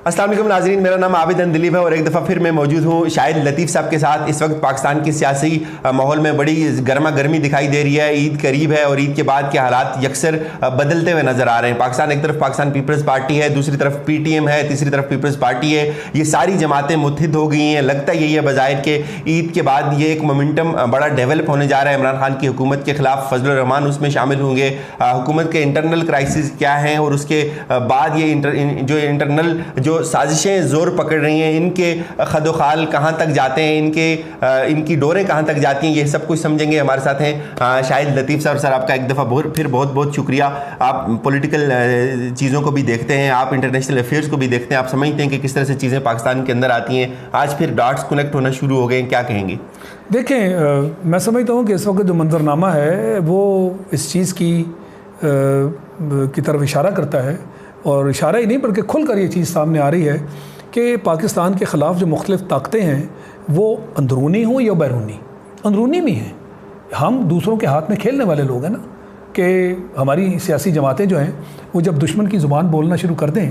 अस्सलाम वालेकुम नाज़रीन, मेरा नाम आबिद दिलीप है और एक दफ़ा फिर मैं मौजूद हूँ शाहिद लतीफ़ साहब के साथ। इस वक्त पाकिस्तान की सियासी माहौल में बड़ी गर्मा गर्मी दिखाई दे रही है। ईद करीब है और ईद के बाद के हालात यकसर बदलते हुए नज़र आ रहे हैं। पाकिस्तान एक तरफ पाकिस्तान पीपल्स पार्टी है, दूसरी तरफ PTM है, तीसरी तरफ पीपल्स पार्टी है। ये सारी जमातें मुत्तहिद हो गई हैं। लगता यही है बज़ाहिर के ईद के बाद ये एक मोमेंटम बड़ा डेवलप होने जा रहा है। इमरान खान की हुकूमत के खिलाफ फजलुर रहमान उसमें शामिल होंगे। हुकूमत के इंटरनल क्राइसिस क्या हैं और उसके बाद ये इंटरनल जो साजिशें ज़ोर पकड़ रही हैं, इनके खदोखाल कहाँ तक जाते हैं, इनकी डोरें कहाँ तक जाती हैं, ये सब कुछ समझेंगे। हमारे साथ हैं शाहिद लतीफ़ साहब। सर, आपका एक दफ़ा फिर बहुत बहुत शुक्रिया। आप पॉलिटिकल चीज़ों को भी देखते हैं, आप इंटरनेशनल अफेयर्स को भी देखते हैं, आप समझते हैं कि किस तरह से चीज़ें पाकिस्तान के अंदर आती हैं। आज फिर डॉट्स कनेक्ट होना शुरू हो गए, क्या कहेंगे? देखें, मैं समझता हूँ कि इस वक्त जो मंजरनामा है वो इस चीज़ की तरफ इशारा करता है, और इशारा ही नहीं बल्कि खुल कर ये चीज़ सामने आ रही है कि पाकिस्तान के ख़िलाफ़ जो मुख्तलिफ़ ताकतें हैं वो अंदरूनी हों या बैरूनी। अंदरूनी भी हैं, हम दूसरों के हाथ में खेलने वाले लोग हैं ना, कि हमारी सियासी जमातें जो हैं वो जब दुश्मन की ज़ुबान बोलना शुरू कर दें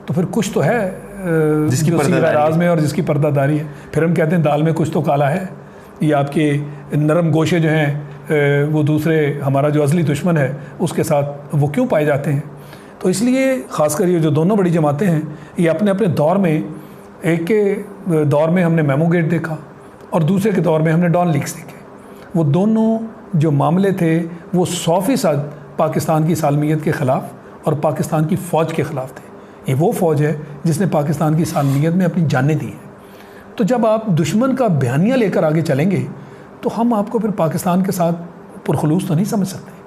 तो फिर कुछ तो है जिसकी राज में और जिसकी पर्दादारी है। फिर हम कहते हैं दाल में कुछ तो काला है। ये आपके नरम गोशे जो हैं वो दूसरे हमारा जो असली दुश्मन है उसके साथ वो क्यों पाए जाते हैं। तो इसलिए ख़ासकर ये जो दोनों बड़ी जमातें हैं ये अपने अपने दौर में, एक के दौर में हमने मेमोगेट देखा और दूसरे के दौर में हमने डॉन लीक्स देखे। वो दोनों जो मामले थे वो 100% पाकिस्तान की सालमियत के ख़िलाफ़ और पाकिस्तान की फ़ौज के ख़िलाफ़ थे। ये वो फ़ौज है जिसने पाकिस्तान की सालमियत में अपनी जानें दी हैं। तो जब आप दुश्मन का बयानिया लेकर आगे चलेंगे तो हम आपको फिर पाकिस्तान के साथ पुरखलूस तो नहीं समझ सकते।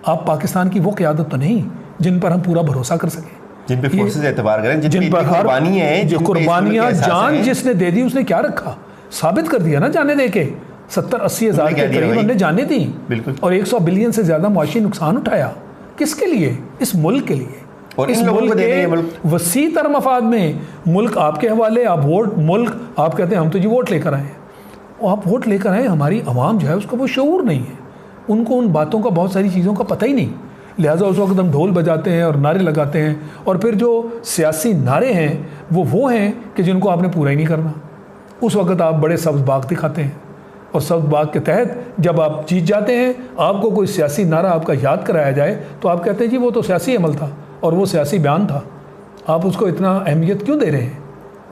आप पाकिस्तान की वो क़यादत तो नहीं जिन पर हम पूरा भरोसा कर सकें, जिन पे फोर्सेस एतबार करें, जिन पर कुर्बानी है, जो कुर्बानियाँ जान जिसने दे दी उसने क्या रखा, साबित कर दिया ना जाने दे के। 70-80 हज़ार के करीब हमने जाने दी बिल्कुल, और 100 बिलियन से ज़्यादा मुआशी नुकसान उठाया। किसके लिए? इस मुल्क के लिए। और इस मुल्क के वसी तर मफाद में मुल्क आपके हवाले, आप वोट, मुल्क आप कहते हैं हम तो जी वोट लेकर आए हैं, और आप वोट लेकर आए, हमारी आवाम जो है उसका वो शऊर नहीं है, उनको उन बातों का, बहुत सारी चीज़ों का पता ही नहीं। लिहाजा उस वक्त हम ढोल बजाते हैं और नारे लगाते हैं, और फिर जो सियासी नारे हैं वो हैं कि जिनको आपने पूरा ही नहीं करना। उस वक्त आप बड़े सब्ज़ बाग दिखाते हैं और सब्ज़ बाग के तहत जब आप जीत जाते हैं, आपको कोई सियासी नारा आपका याद कराया जाए तो आप कहते हैं जी वो तो सियासी अमल था और वो सियासी बयान था। आप उसको इतना अहमियत क्यों दे रहे हैं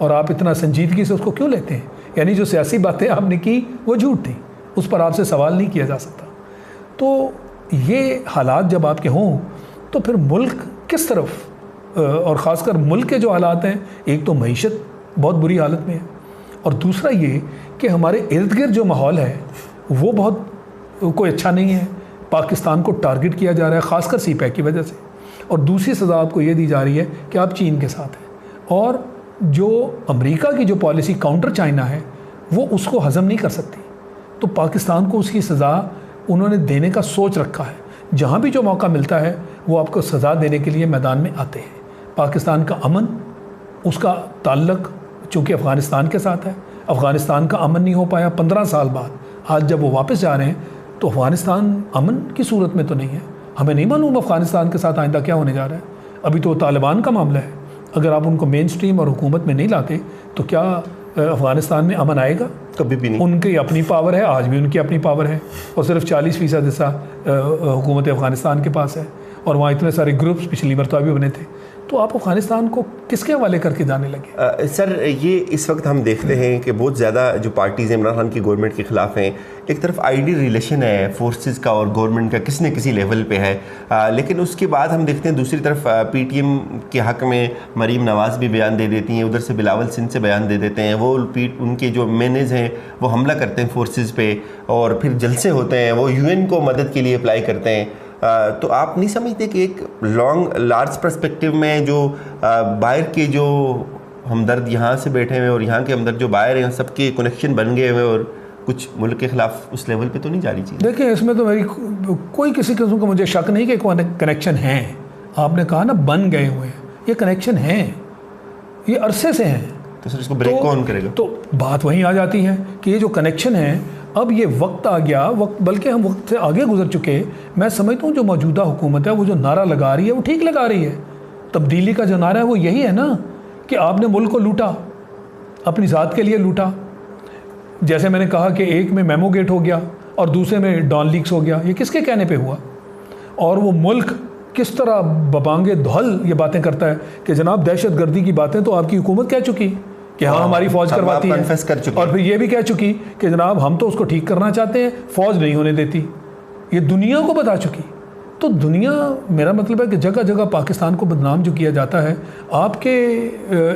और आप इतना संजीदगी से उसको क्यों लेते हैं? यानी जो सियासी बातें आपने की वो झूठ थी, उस पर आपसे सवाल नहीं किया जा सकता। तो ये हालात जब आपके हों तो फिर मुल्क किस तरफ, और ख़ासकर मुल्क के जो हालात हैं, एक तो मईशत बहुत बुरी हालत में है और दूसरा ये कि हमारे इर्द गिर्द जो माहौल है वो बहुत कोई अच्छा नहीं है। पाकिस्तान को टारगेट किया जा रहा है ख़ासकर CPEC की वजह से, और दूसरी सज़ा आपको ये दी जा रही है कि आप चीन के साथ हैं, और जो अमेरिका की जो पॉलिसी काउंटर चाइना है वो उसको हज़म नहीं कर सकती। तो पाकिस्तान को उसकी सज़ा उन्होंने देने का सोच रखा है। जहाँ भी जो मौका मिलता है वो आपको सज़ा देने के लिए मैदान में आते हैं। पाकिस्तान का अमन, उसका ताल्लुक़ चूँकि अफ़गानिस्तान के साथ है, अफ़गानिस्तान का अमन नहीं हो पाया 15 साल बाद। आज जब वो वापस जा रहे हैं तो अफ़गानिस्तान अमन की सूरत में तो नहीं है। हमें नहीं मालूम अफ़गानिस्तान के साथ आइंदा क्या होने जा रहा है। अभी तो तालिबान का मामला है, अगर आप उनको मेन स्ट्रीम और हुकूमत में नहीं लाते तो क्या अफ़गानिस्तान में अमन आएगा? कभी भी नहीं। उनकी अपनी पावर है, आज भी उनकी अपनी पावर है, और सिर्फ 40% हिस्सा हुकूमत अफ़गानिस्तान के पास है, और वहाँ इतने सारे ग्रुप्स पिछली मरतबा भी बने थे। तो आप अफ़गानिस्तान को किसके हवाले करके जाने लगे? सर, ये इस वक्त हम देखते हैं कि बहुत ज़्यादा जो पार्टीज़ इमरान खान की गवर्नमेंट के ख़िलाफ़ हैं, एक तरफ आइडियल रिलेशन है फोर्सेस का और गवर्नमेंट का किसी न किसी लेवल पे है, लेकिन उसके बाद हम देखते हैं दूसरी तरफ PTM के हक़ में मरीम नवाज़ भी बयान दे देती हैं, उधर से बिलावल सिंध से बयान दे देते हैं, वो उनके जो मैनेज हैं वो हमला करते हैं फोर्सेस पे, और फिर जलसे होते हैं, वो UN को मदद के लिए अप्लाई करते हैं। तो आप नहीं समझते कि एक लार्ज पर्सपेक्टिव में जो बाहर के जो हमदर्द यहाँ से बैठे हुए और यहाँ के हमदर्द जो बाहर हैं सबके कनेक्शन बन गए हुए और कुछ मुल्क के ख़िलाफ़ उस लेवल पे तो नहीं जा रही चीज़? देखिए, इसमें तो मेरी कोई किसी किस्म का मुझे शक नहीं कि कनेक्शन हैं। आपने कहा ना बन गए हुए हैं, ये कनेक्शन हैं, ये अरसे से हैं। तो सर इसको ब्रेक कौन करेगा? तो बात वहीं आ जाती है कि ये जो कनेक्शन है, अब ये वक्त आ गया, वक्त बल्कि हम वक्त से आगे गुजर चुके। मैं समझता हूँ जो मौजूदा हुकूमत है वो जो नारा लगा रही है वो ठीक लगा रही है। तब्दीली का जो नारा है वो यही है ना कि आपने मुल्क को लूटा, अपनी ज़ात के लिए लूटा। जैसे मैंने कहा कि एक में मेमो गेट हो गया और दूसरे में डॉन लीक्स हो गया, ये किसके कहने पे हुआ? और वो मुल्क किस तरह बबांगे धौल ये बातें करता है कि जनाब दहशतगर्दी की बातें तो आपकी हुकूमत कह चुकी कि हाँ हमारी फ़ौज करवाती है, और फिर ये भी कह चुकी कि जनाब हम तो उसको ठीक करना चाहते हैं, फ़ौज नहीं होने देती। ये दुनिया को बता चुकी। तो दुनिया, मेरा मतलब है कि जगह जगह पाकिस्तान को बदनाम जो किया जाता है, आपके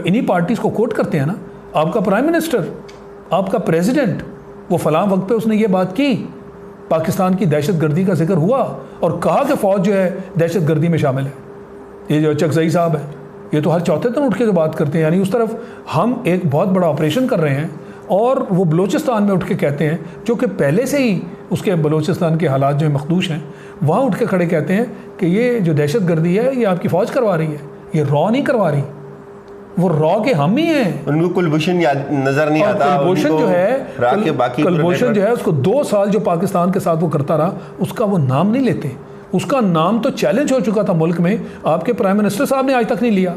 इन्हीं पार्टीज़ को कोट करते हैं ना। आपका प्राइम मिनिस्टर, आपका प्रेसिडेंट, वो फलां वक्त पे उसने ये बात की, पाकिस्तान की दहशतगर्दी का जिक्र हुआ और कहा कि फ़ौज जो है दहशतगर्दी में शामिल है। ये जो चकजई साहब है, ये तो हर चौथे दिन उठ के जो बात करते हैं, यानी उस तरफ हम एक बहुत बड़ा ऑपरेशन कर रहे हैं और वो बलूचिस्तान में उठ के कहते हैं, जो कि पहले से ही उसके बलूचिस्तान के हालात जो मखदूश हैं, वहाँ उठ के खड़े कहते हैं कि ये जो दहशतगर्दी है ये आपकी फ़ौज करवा रही है, ये रॉ नहीं करवा रही, वो रॉ के हम ही हैं। उनको कुलभूषण नजर नहीं आता। कुलभूषण जो है, कुलभूषण जो है, उसको 2 साल जो पाकिस्तान के साथ वो करता रहा, उसका वो नाम नहीं लेते। उसका नाम तो चैलेंज हो चुका था मुल्क में, आपके प्राइम मिनिस्टर साहब ने आज तक नहीं लिया।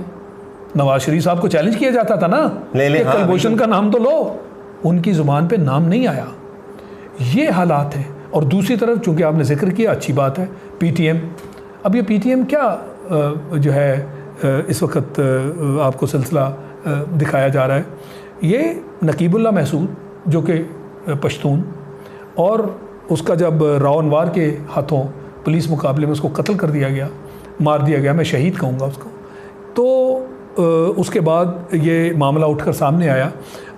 नवाज शरीफ साहब को चैलेंज किया जाता था ना कि कुलभूषण का नाम तो लो, उनकी जुबान पे नाम नहीं आया। ये हालात हैं। और दूसरी तरफ, चूंकि आपने जिक्र किया, अच्छी बात है, पीटीएम। अब ये पीटीएम क्या जो है इस वक्त आपको सिलसिला दिखाया जा रहा है, ये नकीबुल्लाह महसूद जो कि पश्तून, और उसका जब रावनवार के हाथों पुलिस मुकाबले में उसको कत्ल कर दिया गया, मार दिया गया, मैं शहीद कहूँगा उसको, तो उसके बाद ये मामला उठकर सामने आया।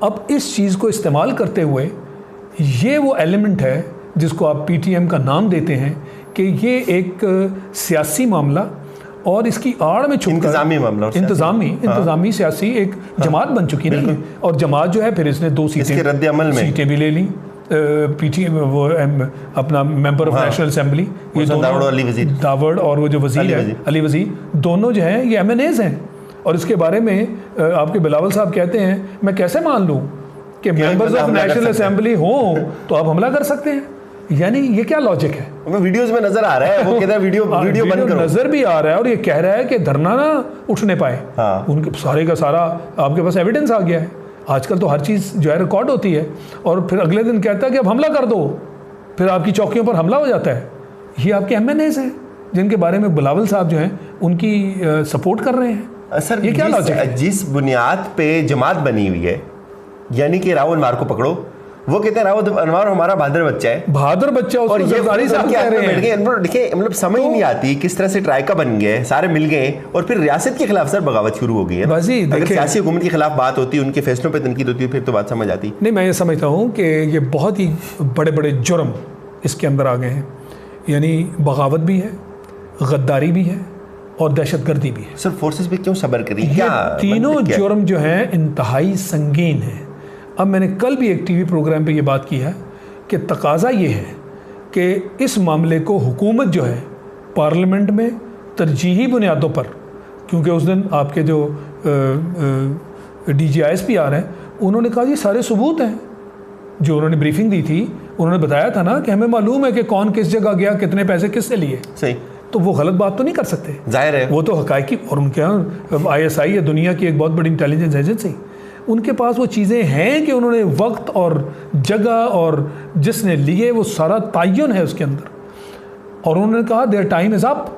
अब इस चीज़ को इस्तेमाल करते हुए ये वो एलिमेंट है जिसको आप पीटीएम का नाम देते हैं कि ये एक सियासी मामला और इसकी आड़ में छुपकर इंतज़ामी सियासी एक जमात बन चुकी नहीं, और जमात जो है फिर इसने 2 सीटें भी ले ली। पीटीएम वो अपना मेंबर ऑफ नेशनल असेंबली, ये दावड़ और वो जो वजीर है अली वजीर, दोनों जो हैं ये MNAs हैं। और इसके बारे में आपके बिलावल साहब कहते हैं, मैं कैसे मान लूँ कि मेंबर्स ऑफ नेशनल असेंबली हों तो आप हमला कर सकते हैं? यानी ये क्या लॉजिक है? वो वीडियोस में नजर आ रहा है, वो कहता है वीडियो बंद करो, नजर भी आ रहा है, और ये कह रहा है कि धरना ना उठने पाए। उनके सारे का सारा आपके पास एविडेंस आ गया है। आजकल तो हर चीज़ जो है रिकॉर्ड होती है, और फिर अगले दिन कहता है कि अब हमला कर दो, फिर आपकी चौकियों पर हमला हो जाता है। ये आपके MNAs हैं जिनके बारे में बिलावल साहब जो हैं उनकी सपोर्ट कर रहे हैं। सर, ये क्या लॉजिक है? जिस बुनियाद पे जमात बनी हुई है, यानी कि रावल अनवार को पकड़ो, वो कहते हैं रावल अनवार हमारा बहादुर बच्चा है, और ये साहब कह रहे हैं। देखिए, मतलब समझ नहीं आती किस तरह से ट्राइका बन गए, सारे मिल गए, और फिर रियासत के खिलाफ सर बगावत शुरू हो गई है। अगर सियासी हुकूमत के खिलाफ बात होती, उनके फैसलों पे तनकीद होती है, फिर तो बात समझ आती। नहीं, मैं ये समझता हूँ कि ये बहुत ही बड़े बड़े जुर्म इसके अंदर आ गए हैं, यानी बगावत भी है, गद्दारी भी है और दहशतगर्दी भी है। सर, फोर्सेस पे क्यों सब्र करी? क्या तीनों जुर्म जो हैं इंतहाई संगीन है। अब मैंने कल भी एक टीवी प्रोग्राम पे ये बात की है कि तकाजा ये है कि इस मामले को हुकूमत जो है पार्लियामेंट में तरजीही बुनियादों पर, क्योंकि उस दिन आपके जो DGISP आ रहे हैं, उन्होंने कहा जी सारे सबूत हैं। जो उन्होंने ब्रीफिंग दी थी, उन्होंने बताया था ना कि हमें मालूम है कि कौन किस जगह गया, कितने पैसे किससे लिए। सही, तो वो गलत बात तो नहीं कर सकते, जाहिर है। वो तो हकायकी, और उनके यहाँ ISI है दुनिया की एक बहुत बड़ी इंटेलिजेंस एजेंसी, उनके पास वो चीज़ें हैं कि उन्होंने वक्त और जगह और जिसने लिए वो सारा तयन है उसके अंदर। और उन्होंने कहा देयर टाइम इज़ अप।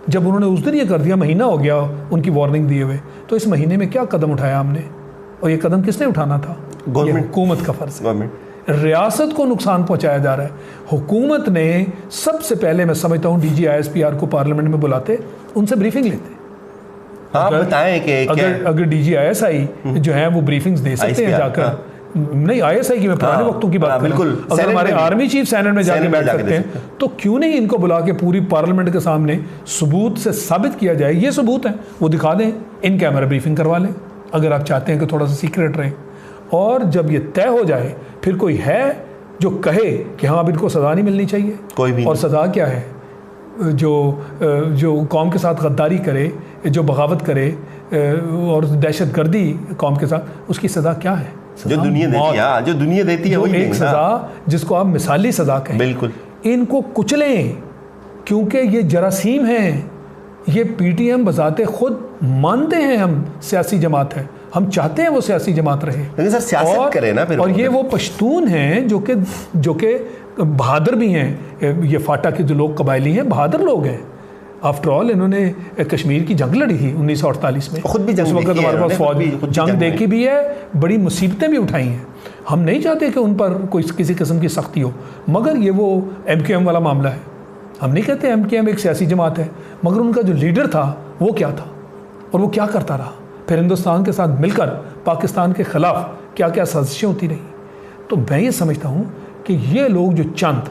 जब उन्होंने उस दिन ये कर दिया, महीना हो गया उनकी वार्निंग दिए हुए, तो इस महीने में क्या कदम उठाया हमने? और ये कदम किसने उठाना था? गवर्नमेंट, हुकूमत का फ़र्ज़ है। रियासत को नुकसान पहुंचाया जा रहा है। हुकूमत ने सबसे पहले, मैं समझता हूँ, DGISPR को पार्लियामेंट में बुलाते, उनसे ब्रीफिंग लेते। बताएं कि अगर DGISI जो है वो ब्रीफिंग्स दे सकते हैं जाकर, नहीं ISI की मैं पुराने वक्तों की बात बिल्कुल, अगर हमारे आर्मी चीफ सेनेट में जाके बैठ सकते हैं, तो क्यों नहीं इनको बुला के पूरी पार्लियामेंट के सामने सबूत से साबित किया जाए, ये सबूत है, वो दिखा दें, इन कैमरा ब्रीफिंग करवा लें अगर आप चाहते हैं कि थोड़ा सा सीक्रेट रहे। और जब ये तय हो जाए, फिर कोई है जो कहे कि हाँ अब इनको सज़ा नहीं मिलनी चाहिए, कोई भी। और सज़ा क्या है? जो कौम के साथ गद्दारी करे, जो बगावत करे और दहशतगर्दी कौम के साथ, उसकी सज़ा क्या है? जो दुनिया देती है, जो दुनिया देती है, वही एक सज़ा जिसको आप मिसाली सज़ा कहें। बिल्कुल। इनको कुचलें, क्योंकि ये जरासीम हैं। ये PTM बजाते खुद मानते हैं हम सियासी जमात है, हम चाहते हैं वो सियासी जमात रहे। लेकिन सर सियासत करे ना फिर। और ये वो पश्तून हैं जो कि बहादुर भी हैं। ये फाटा के जो लोग कबायली हैं बहादुर लोग हैं। आफ्टर ऑल इन्होंने कश्मीर की जंग लड़ी थी 1948 में, खुद भी उस वक्त हमारे पास फौज जंग देखी भी है, बड़ी मुसीबतें भी उठाई हैं। हम नहीं चाहते कि उन पर कोई किसी किस्म की सख्ती हो, मगर ये वो MQM वाला मामला है। हम नहीं कहते MQM एक सियासी जमात है, मगर उनका जो लीडर था वो क्या था और वो क्या करता रहा, फिर हिंदुस्तान के साथ मिलकर पाकिस्तान के ख़िलाफ़ क्या क्या साजिशें होती रही। तो मैं ये समझता हूँ कि ये लोग जो चंद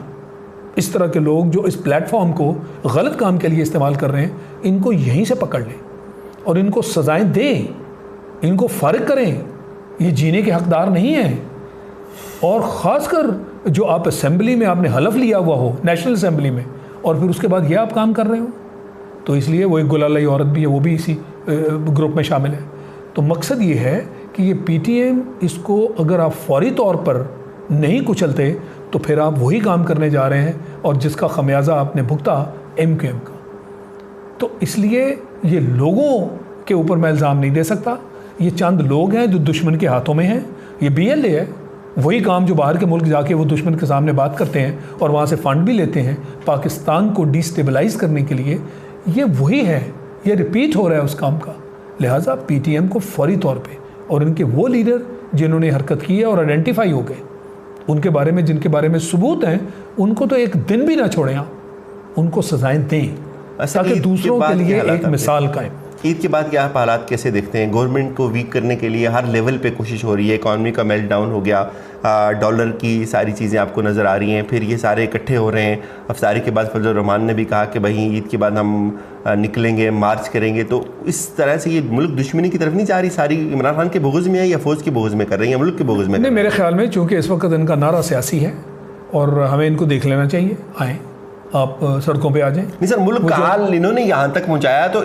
इस तरह के लोग जो इस प्लेटफॉर्म को गलत काम के लिए इस्तेमाल कर रहे हैं, इनको यहीं से पकड़ लें और इनको सज़ाएं दें, इनको फ़ारिग करें। ये जीने के हकदार नहीं हैं। और ख़ासकर जो आप असेंबली में आपने हलफ लिया हुआ हो, नेशनल असेंबली में, और फिर उसके बाद ये आप काम कर रहे हो, तो इसलिए वो एक गुलालाई औरत भी है, वो भी इसी ग्रुप में शामिल है। तो मकसद ये है कि ये PTM इसको अगर आप फौरी तौर पर नहीं कुचलते तो फिर आप वही काम करने जा रहे हैं और जिसका खमियाजा आपने भुगता MQM का। तो इसलिए ये लोगों के ऊपर मैं इल्ज़ाम नहीं दे सकता। ये चंद लोग हैं जो दुश्मन के हाथों में हैं। ये BLA है, वही काम जो बाहर के मुल्क जाके वो दुश्मन के सामने बात करते हैं और वहाँ से फ़ंड भी लेते हैं पाकिस्तान को डिस्टेबलाइज़ करने के लिए। ये वही है, ये रिपीट हो रहा है उस काम का। लिहाजा PTM को फौरी तौर पे, और इनके वो लीडर जिन्होंने हरकत की है और आइडेंटिफाई हो गए, उनके बारे में जिनके बारे में सबूत हैं, उनको तो एक दिन भी ना छोड़ें आप, उनको सजाएं दें ताकि दूसरों के लिए एक मिसाल कायम। ईद के बाद के आप हालात कैसे देखते हैं? गवर्नमेंट को वीक करने के लिए हर लेवल पे कोशिश हो रही है। इकॉनमी का मेल्ट डाउन हो गया, डॉलर की सारी चीज़ें आपको नज़र आ रही हैं, फिर ये सारे इकट्ठे हो रहे हैं। अफसारी के बाद फजल रहमान ने भी कहा कि भाई ईद के बाद हम निकलेंगे, मार्च करेंगे। तो इस तरह से ये मुल्क दुश्मनी की तरफ नहीं जा रही? सारी इमरान खान के बोगज़ में है या फ़ौज के बोगज़ में कर रही है, मुल्क के बोगज़ में? नहीं, मेरे ख्याल में चूँकि इस वक्त इनका नारा सियासी है और हमें इनको देख लेना चाहिए। आएँ, आप सड़कों पे आ जाएं। नहीं सर, मुल्क का हाल इन्होंने यहाँ तक पहुँचाया, तो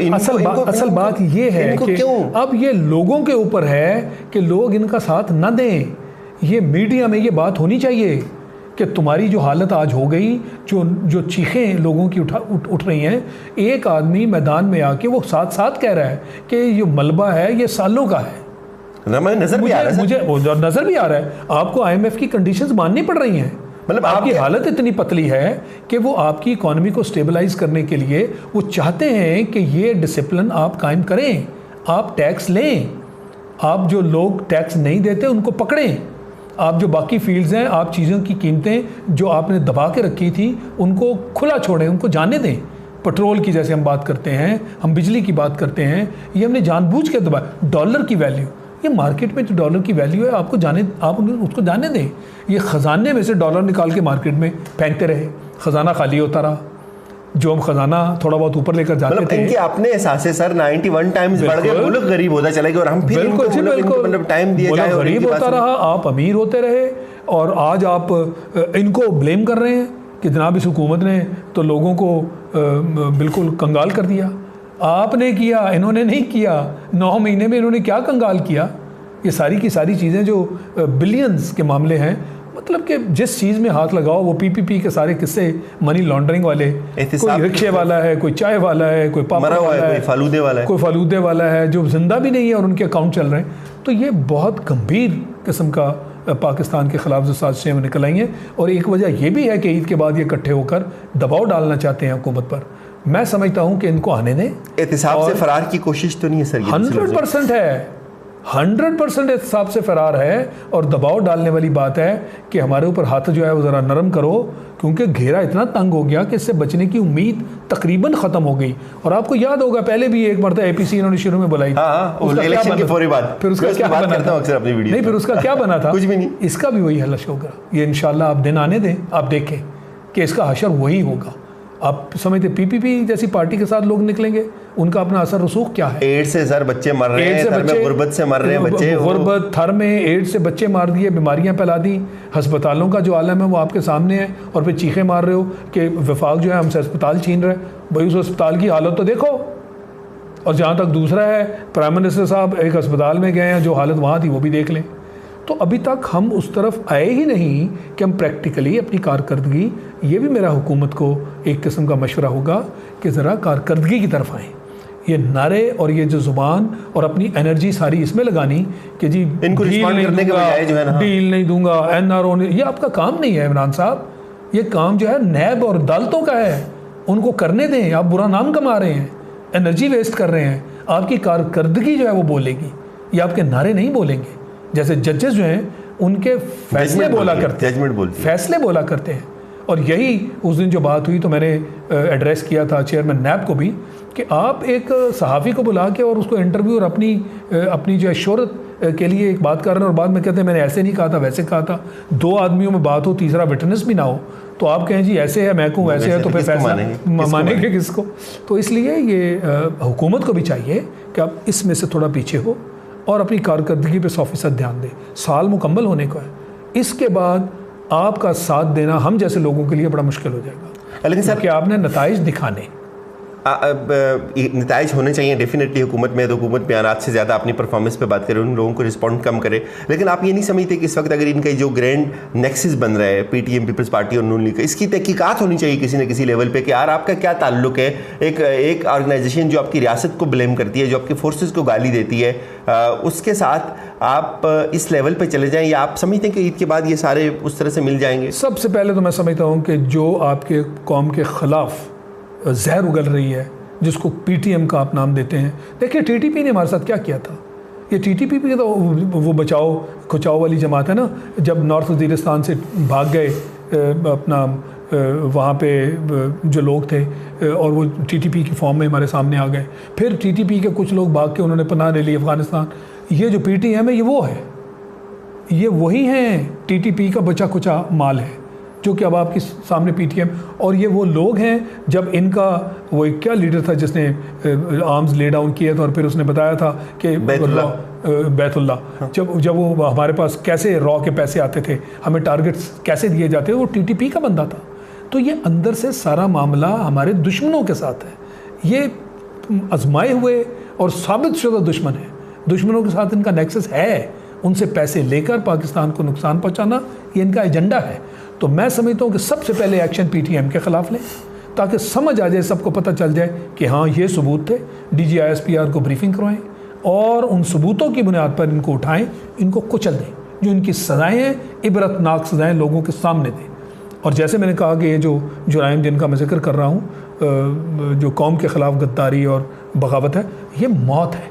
असल बात ये है कि अब ये लोगों के ऊपर है कि लोग इनका साथ न दें। ये मीडिया में ये बात होनी चाहिए कि तुम्हारी जो हालत आज हो गई, जो चीखें लोगों की उठ रही हैं, एक आदमी मैदान में आके वो साथ साथ कह रहा है कि ये मलबा है, ये सालों का है। नजर भी आ रहा है, मुझे नजर भी आ रहा है। आपको IMF की कंडीशंस माननी पड़ रही हैं। मतलब आपकी हालत इतनी पतली है कि वो आपकी इकॉनमी को स्टेबलाइज करने के लिए वो चाहते हैं कि ये डिसिप्लिन आप कायम करें, आप टैक्स लें, आप जो लोग टैक्स नहीं देते उनको पकड़ें, आप जो बाकी फील्ड्स हैं, आप चीज़ों की कीमतें जो आपने दबा के रखी थी उनको खुला छोड़ें, उनको जाने दें। पेट्रोल की जैसे हम बात करते हैं, हम बिजली की बात करते हैं, ये हमने जानबूझ के दबाया। डॉलर की वैल्यू, ये मार्केट में जो डॉलर की वैल्यू है आप उसको जाने दें। ये ख़जाने में से डॉलर निकाल के मार्केट में फेंकते रहे, ख़जाना खाली होता रहा। जो हम ख़जाना थोड़ा बहुत ऊपर लेकर जाते थे, इनके अपने एहसास से सर 91 टाइम्स बढ़ गए, मुल्क गरीब होता चला गया और हम फिर इनको टाइम दिया जाए, गरीब होता रहा, आप अमीर होते रहे। और आज आप इनको ब्लेम कर रहे हैं कि जनाब इस हुकूमत ने तो लोगों को बिल्कुल कंगाल कर दिया। आपने किया, इन्होंने नहीं किया। 9 महीने में इन्होंने क्या कंगाल किया? ये सारी की सारी चीज़ें जो बिलियंस के मामले हैं, मतलब कि जिस चीज़ में हाथ लगाओ वो PPP के सारे किस्से, मनी लॉन्ड्रिंग वाले, कोई रिक्शे वाला है, कोई चाय वाला है, कोई पापड़ वाला है, कोई फालूदे वाला है जो जिंदा भी नहीं है और उनके अकाउंट चल रहे हैं। तो ये बहुत गंभीर किस्म का पाकिस्तान के ख़िलाफ़ जो साजिशें में निकल आई हैं। और एक वजह यह भी है कि ईद के बाद ये इकट्ठे होकर दबाव डालना चाहते हैं हुकूमत पर। मैं समझता हूं कि इनको आने दें। एहतिसाब से फरार की कोशिश तो नहीं है सर? 100% है, 100% एहतिसाब से फरार है। और दबाव डालने वाली बात है कि हमारे ऊपर हाथ जो है वो ज़रा नरम करो, क्योंकि घेरा इतना तंग हो गया कि इससे बचने की उम्मीद तकरीबन ख़त्म हो गई। और आपको याद होगा पहले भी एक मरतबा APC इन्होंने शुरू में बुलाई, इलेक्शन के फौरी बाद, फिर उसका क्या बना था? नहीं, फिर उसका क्या बना था? कुछ भी नहीं। इसका भी वही हलश होगा। ये इंशाल्लाह आप दिन आने दें, आप देखें कि इसका हशर वही होगा। आप समझते PPP जैसी पार्टी के साथ लोग निकलेंगे, उनका अपना असर रसूख क्या है? एड्स से सर बच्चे मर रहे हैं, गुर्बत से मर रहे हैं बच्चे, गुर्बत थर में एड्स से बच्चे मार दिए, बीमारियां फैला दी। अस्पतालों का जो आलम है वो आपके सामने है और फिर चीखें मार रहे हो कि वफाक जो है हमसे अस्पताल छीन रहे। भाई उस अस्पताल की हालत तो देखो। और जहाँ तक दूसरा है, प्राइम मिनिस्टर साहब एक अस्पताल में गए हैं, जो हालत वहाँ थी वो भी देख लें। तो अभी तक हम उस तरफ आए ही नहीं कि हम प्रैक्टिकली अपनी कारकर्दगी, ये भी मेरा हुकूमत को एक किस्म का मशवरा होगा कि ज़रा कारकर्दगी की तरफ आएँ। ये नारे और ये जो जुबान और अपनी एनर्जी सारी इसमें लगानी कि जी इनको रिस्पॉन्ड करने के बजाय जो है ना, डील नहीं दूंगा, एनआरओ, ये आपका काम नहीं है इमरान साहब। ये काम जो है नैब और अदालतों का है, उनको करने दें। आप बुरा नाम कमा रहे हैं, एनर्जी वेस्ट कर रहे हैं। आपकी कारकर्दगी जो है वो बोलेगी, ये आपके नारे नहीं बोलेंगे। जैसे जजेस जो हैं उनके फैसले बोला करते हैं, फैसले बोला करते हैं। और यही उस दिन जो बात हुई तो मैंने एड्रेस किया था चेयरमैन नैब को भी कि आप एक सहाफ़ी को बुला के और उसको इंटरव्यू और अपनी जो है शोहरत के लिए एक बात कर रहे हैं और बाद में कहते हैं मैंने ऐसे नहीं कहा था, वैसे कहा था। दो आदमियों में बात हो, तीसरा विटनेस भी ना हो, तो आप कहें जी ऐसे है, मैं कहूँ वैसे है, तो फिर फैसला मानेंगे किसको? तो इसलिए ये हुकूमत को भी चाहिए कि आप इसमें से थोड़ा पीछे हो और अपनी कारकर्दगी पे 100% ध्यान दें। साल मुकम्मल होने को है, इसके बाद आपका साथ देना हम जैसे लोगों के लिए बड़ा मुश्किल हो जाएगा। लेकिन सर, कि आपने नताइज दिखाने, नताइज होने चाहिए डेफिनेटली। हुकूमत में तो हुकूमत बयानात से ज़्यादा अपनी परफॉर्मेंस पे बात करे, उन लोगों को रिस्पॉन्ड कम करे। लेकिन आप ये नहीं समझते कि इस वक्त अगर इनका जो ग्रैंड नेक्सस बन रहा है पीटीएम, पीपल्स पार्टी और नून लीग का, इसकी तहकीकात होनी चाहिए किसी न किसी लेवल पे कि यार आपका क्या ताल्लुक है। एक ऑर्गेनाइजेशन जो आपकी रियासत को ब्लेम करती है, जो आपके फोर्सेस को गाली देती है, उसके साथ आप इस लेवल पे चले जाएं, या आप समझते हैं कि ईद के बाद ये सारे उस तरह से मिल जाएंगे? सबसे पहले तो मैं समझता हूँ कि जो आपके कौम के ख़िलाफ़ जहर उगल रही है, जिसको पीटीएम का आप नाम देते हैं। देखिए टीटीपी ने हमारे साथ क्या किया था। ये टीटीपी भी तो वो बचाओ खुचाओ वाली जमात है ना। जब नॉर्थ वज़ीरिस्तान से भाग गए अपना वहाँ पे जो लोग थे और वो टीटीपी की फॉर्म में हमारे सामने आ गए, फिर टीटीपी के कुछ लोग भाग के उन्होंने पनाह ले ली अफ़गानिस्तान। ये जो पीटीएम है ये वो है, ये वही हैं, टीटीपी का बचा खुचा माल है जो कि अब आपके सामने पीटीएम। और ये वो लोग हैं, जब इनका वो एक क्या लीडर था जिसने आर्म्स ले डाउन किया था और फिर उसने बताया था कि बैतुल्ला, जब वो हमारे पास कैसे रॉ के पैसे आते थे, हमें टारगेट्स कैसे दिए जाते थे, वो टीटीपी का बंदा था। तो ये अंदर से सारा मामला हमारे दुश्मनों के साथ है। ये आजमाए हुए और साबित शुदा दुश्मन है। दुश्मनों के साथ इनका नेक्सस है, उनसे पैसे लेकर पाकिस्तान को नुकसान पहुंचाना, ये इनका एजेंडा है। तो मैं समझता हूँ कि सबसे पहले एक्शन पीटीएम के ख़िलाफ़ लें, ताकि समझ आ जाए, सबको पता चल जाए कि हाँ ये सबूत थे। DGISPR को ब्रीफिंग करवाएं और उन सबूतों की बुनियाद पर इनको उठाएं, इनको कुचल दें। जो इनकी सज़ाएँ हैं, इबरतनाक सज़ाएँ लोगों के सामने दें। और जैसे मैंने कहा कि ये जो जुराइम जिनका मैं जिक्र कर रहा हूँ, जो कौम के ख़िलाफ़ गद्दारी और बगावत है, ये मौत है,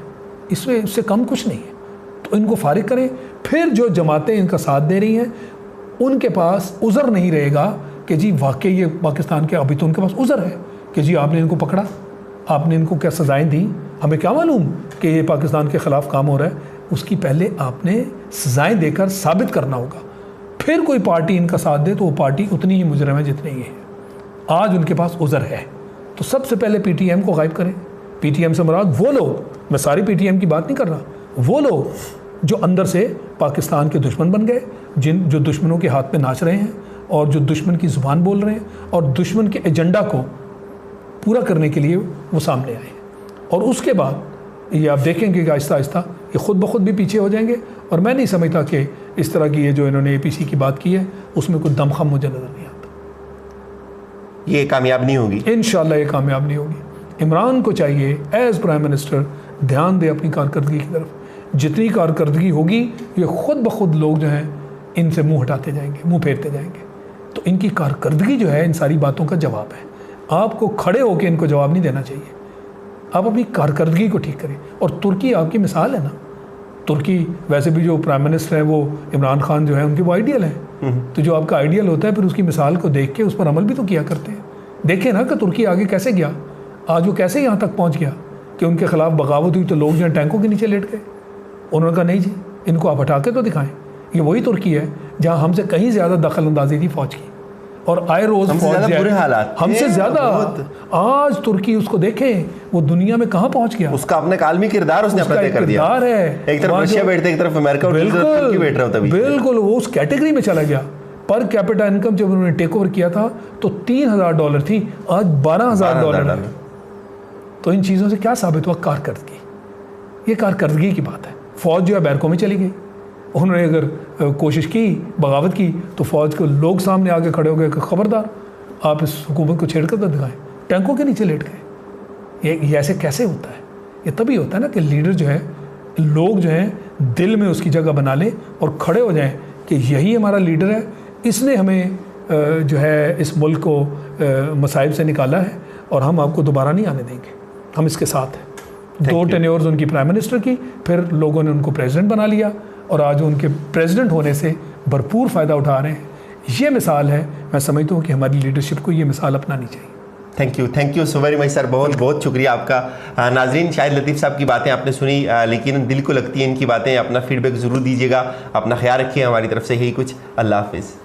इससे कम कुछ नहीं है। तो इनको फारिग करें। फिर जो जमातें इनका साथ दे रही हैं, उनके पास उज़र नहीं रहेगा कि जी वाकई ये पाकिस्तान के, अभी तो उनके पास उज़र है कि जी आपने इनको पकड़ा, आपने इनको क्या सज़ाएं दी, हमें क्या मालूम कि ये पाकिस्तान के ख़िलाफ़ काम हो रहा है। उसकी पहले आपने सज़ाएं देकर साबित करना होगा। फिर कोई पार्टी इनका साथ दे तो वो पार्टी उतनी ही मुजरिम है जितनी ये है। आज उनके पास उज़र है, तो सबसे पहले पीटीएम को गायब करें। पीटीएम से मुराद वो लोग, मैं सारी पीटीएम की बात नहीं कर रहा, वो लोग जो अंदर से पाकिस्तान के दुश्मन बन गए, जो दुश्मनों के हाथ में नाच रहे हैं और जो दुश्मन की ज़ुबान बोल रहे हैं और दुश्मन के एजेंडा को पूरा करने के लिए वो सामने आए। और उसके बाद ये आप देखेंगे कि आहिस्ता आहिस्ता ये ख़ुद ब खुद भी पीछे हो जाएंगे। और मैं नहीं समझता कि इस तरह की ये जो इन्होंने APC की बात की है उसमें कोई दमखम मुझे नज़र नहीं आता। ये कामयाब नहीं होगी, इंशाअल्लाह ये कामयाब नहीं होगी। इमरान को चाहिए एज़ प्राइम मिनिस्टर ध्यान दे अपनी कारकर्दगी की तरफ। जितनी कारकर्दगी होगी, ये ख़ुद ब खुद लोग जो हैं इनसे मुंह हटाते जाएंगे, मुंह फेरते जाएंगे। तो इनकी कारकर्दगी जो है इन सारी बातों का जवाब है। आपको खड़े होकर इनको जवाब नहीं देना चाहिए, आप अपनी कारकर्दगी को ठीक करें। और तुर्की आपकी मिसाल है ना। तुर्की वैसे भी जो प्राइम मिनिस्टर है वो इमरान खान जो है उनकी वो आइडियल है। तो जो आपका आइडियल होता है फिर उसकी मिसाल को देख के उस पर अमल भी तो किया करते हैं। देखें ना कि तुर्की आगे कैसे गया, आज वो कैसे यहाँ तक पहुँच गया कि उनके खिलाफ बगावत हुई तो लोग जो टैंकों के नीचे लेट गए। उन्होंने कहा नहीं जी, इनको आप हटा के तो दिखाएं। ये वही तुर्की है जहाँ हमसे कहीं ज़्यादा दखल अंदाजी थी फ़ौज की, और आए रोज़ बुरे हालात हमसे ज़्यादा। आज तुर्की उसको देखें, वो दुनिया में कहाँ पहुँच गया। उसका अपने कालमी किरदार उसने अपना तय कर दिया है। एक तरफ रशिया बैठते, एक तरफ अमेरिका और तुर्की बैठ रहा होता है। बिल्कुल, वो उस कैटेगरी में चला गया। पर कैपिटा इनकम जब उन्होंने टेक ओवर किया था तो $3,000 थी, आज $12,000 है। तो इन चीज़ों से क्या साबित हुआ? कारकर्दगी। ये कारकर्दगी की बात है। फ़ौज जो है बैरकों में चली गई। उन्होंने अगर कोशिश की, बगावत की, तो फ़ौज को लोग सामने आके खड़े हो गए कि खबरदार आप इस हुकूमत को छेड़ कर तो दिखाएं। टैंकों के नीचे लेट गए। ये ऐसे कैसे होता है? ये तभी होता है ना कि लीडर जो है, लोग जो हैं दिल में उसकी जगह बना लें और खड़े हो जाएं कि यही हमारा लीडर है, इसने हमें जो है इस मुल्क को मसाइब से निकाला है और हम आपको दोबारा नहीं आने देंगे, हम इसके साथ हैं। 2 टेन्योर्स उनकी प्राइम मिनिस्टर की, फिर लोगों ने उनको प्रेसिडेंट बना लिया और आज उनके प्रेसिडेंट होने से भरपूर फ़ायदा उठा रहे हैं। ये मिसाल है, मैं समझता हूँ कि हमारी लीडरशिप को ये मिसाल अपनानी चाहिए। Thank you so very much sir, बहुत बहुत शुक्रिया आपका। नाजरीन, शाहिद लतीफ़ साहब की बातें आपने सुनी, लेकिन दिल को लगती हैं इनकी बातें। अपना फीडबैक ज़रूर दीजिएगा, अपना ख्याल रखिए। हमारी तरफ से यही कुछ, अल्लाह हाफिज़।